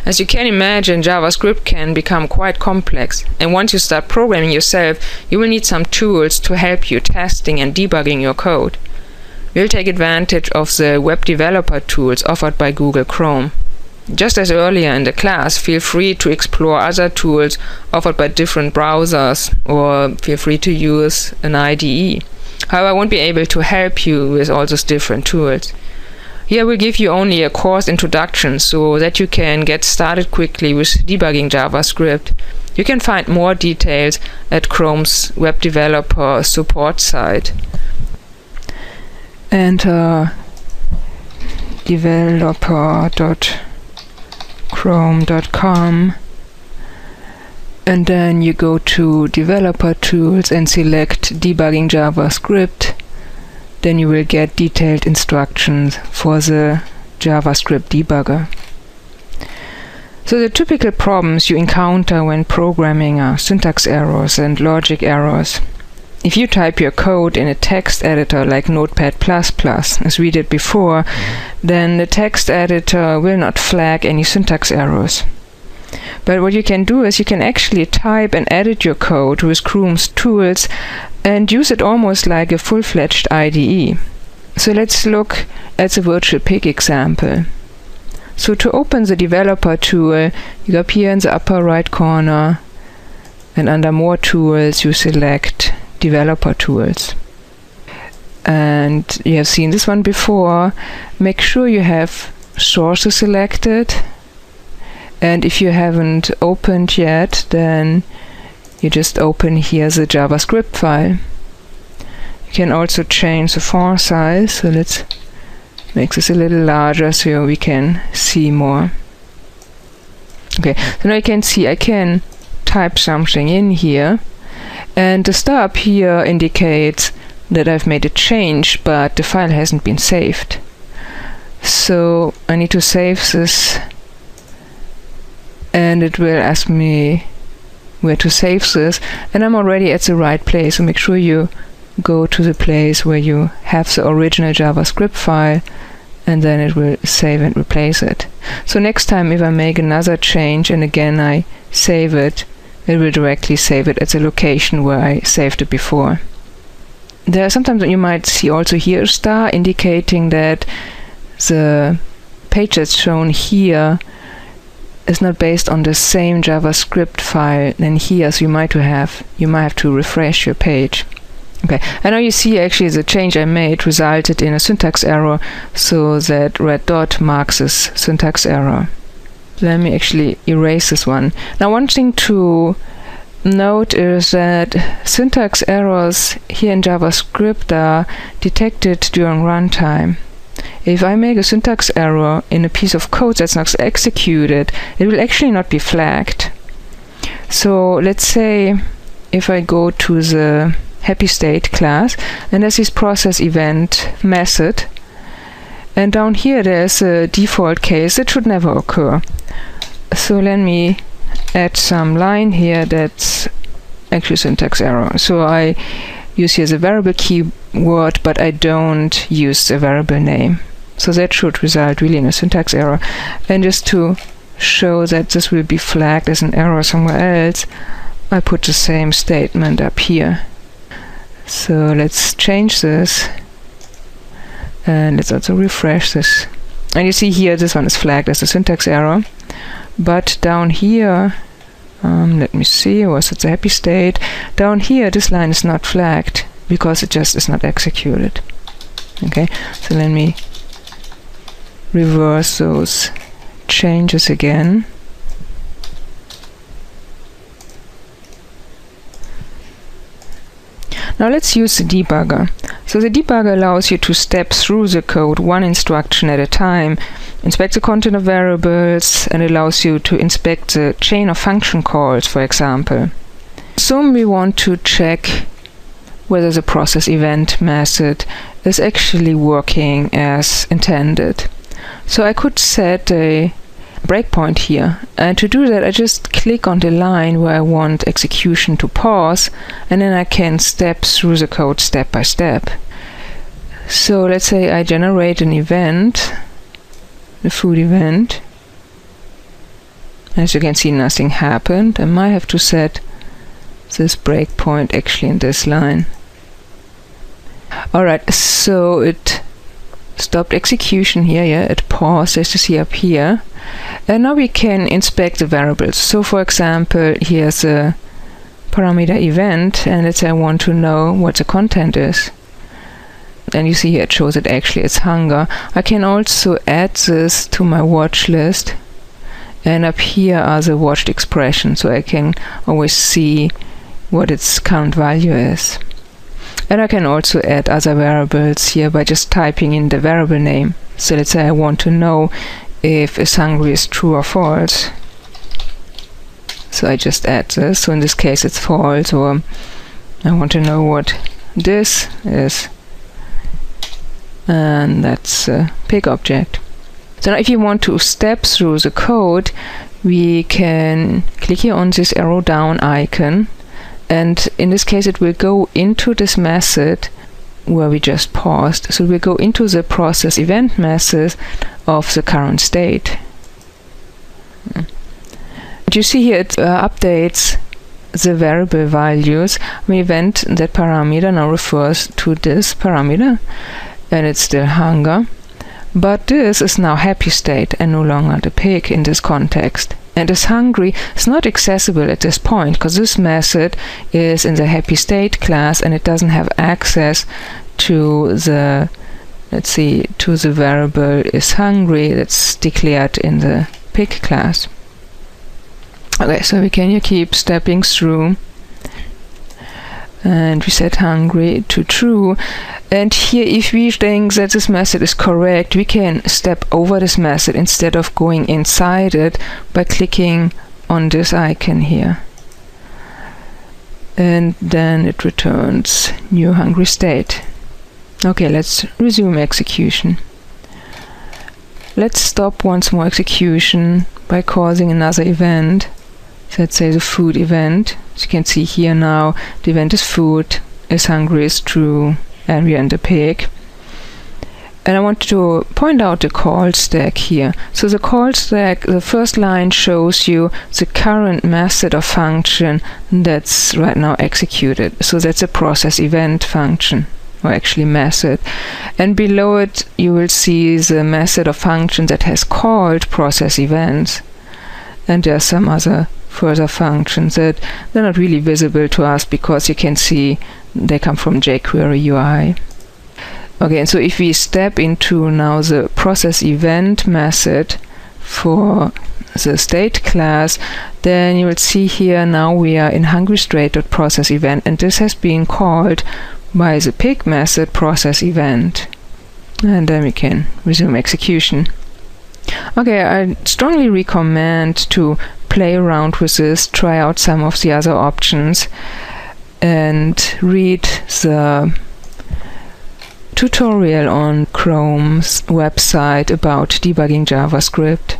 As you can imagine, JavaScript can become quite complex, and once you start programming yourself, you will need some tools to help you testing and debugging your code. We'll take advantage of the web developer tools offered by Google Chrome. Just as earlier in the class, feel free to explore other tools offered by different browsers, or feel free to use an IDE. However, I won't be able to help you with all those different tools. Here I will give you only a course introduction so that you can get started quickly with debugging JavaScript. You can find more details at Chrome's web developer support site. Enter developer.chrome.com, and then you go to Developer Tools and select Debugging JavaScript. Then you will get detailed instructions for the JavaScript debugger. So the typical problems you encounter when programming are syntax errors and logic errors. If you type your code in a text editor like Notepad++, as we did before, then the text editor will not flag any syntax errors. But what you can do is you can actually type and edit your code with Chrome's tools and use it almost like a full-fledged IDE. So let's look at the virtual pig example. So to open the developer tool, you go up here in the upper right corner, and under More Tools you select Developer Tools. And you have seen this one before. Make sure you have sources selected, and if you haven't opened yet, then you just open here the JavaScript file. You can also change the font size, so let's make this a little larger so we can see more. Okay, so now you can see I can type something in here, and the star up here indicates that I've made a change, but the file hasn't been saved. So I need to save this, and it will ask me where to save this, and I'm already at the right place, so make sure you go to the place where you have the original JavaScript file, and then it will save and replace it. So next time if I make another change and again I save it, it will directly save it at the location where I saved it before. There are sometimes you might see also here a star indicating that the page that's shown here is not based on the same JavaScript file than here, so you might have to refresh your page. Okay, and now you see actually the change I made resulted in a syntax error, so that red dot marks this syntax error. Let me actually erase this one. Now one thing to note is that syntax errors here in JavaScript are detected during runtime. If I make a syntax error in a piece of code that's not executed, it will actually not be flagged. So let's say if I go to the happy state class, and there's this process event method, and down here there's a default case that should never occur. So let me add some line here that's actually syntax error. So I use here the variable keyword, but I don't use the variable name. So that should result really in a syntax error. And just to show that this will be flagged as an error somewhere else, I put the same statement up here. So let's change this, and let's also refresh this. And you see here this one is flagged as a syntax error, but down here, let me see, was it the happy state? Down here this line is not flagged because it just is not executed. Okay, so let me reverse those changes again. Now let's use the debugger. So the debugger allows you to step through the code one instruction at a time, inspect the content of variables, and allows you to inspect the chain of function calls, for example. Assume we want to check whether the process event method is actually working as intended. So I could set a breakpoint here, and to do that I just click on the line where I want execution to pause, and then I can step through the code step by step. So let's say I generate an event, the food event, As you can see, nothing happened. I might have to set this breakpoint actually in this line. Alright, so it stopped execution here, yeah, it paused, as you see up here. And now we can inspect the variables. So for example, here's a parameter event, and let's say I want to know what the content is. And you see here it shows that actually it's hunger. I can also add this to my watch list, and up here are the watched expressions, so I can always see what its current value is. And I can also add other variables here by just typing in the variable name. So let's say I want to know if is hungry is true or false. So I just add this. So in this case it's false, or I want to know what this is. And that's a pig object. So now if you want to step through the code, we can click here on this arrow down icon, and in this case it will go into this method where we just paused. So we'll go into the process event method of the current state. You see here it updates the variable values. The event, that parameter now refers to this parameter, and it's still hunger, but this is now happy state and no longer the pig in this context. And this hungry is not accessible at this point because this method is in the happy state class and it doesn't have access to the, let's see, to the variable is hungry that's declared in the pig class. Okay, so we can keep stepping through, and we set hungry to true. And here, if we think that this method is correct, we can step over this method instead of going inside it by clicking on this icon here. And then it returns new hungry state. Okay, let's resume execution. Let's stop once more execution by causing another event. So let's say the food event. As you can see here now, the event is food, is hungry is true, and we are in the pig. And I want to point out the call stack here. So the call stack, the first line shows you the current method or function that's right now executed. So that's a process event function, or actually method. And below it you will see the method or function that has called process events. And there are some other further functions that they're not really visible to us because you can see they come from jQuery UI. Okay, and so if we step into now the process event method for the state class, then you will see here now we are in hungry_state.process event, and this has been called by the pig method process event. And then we can resume execution. Okay, I strongly recommend to play around with this, try out some of the other options, and read the tutorial on Chrome's website about debugging JavaScript.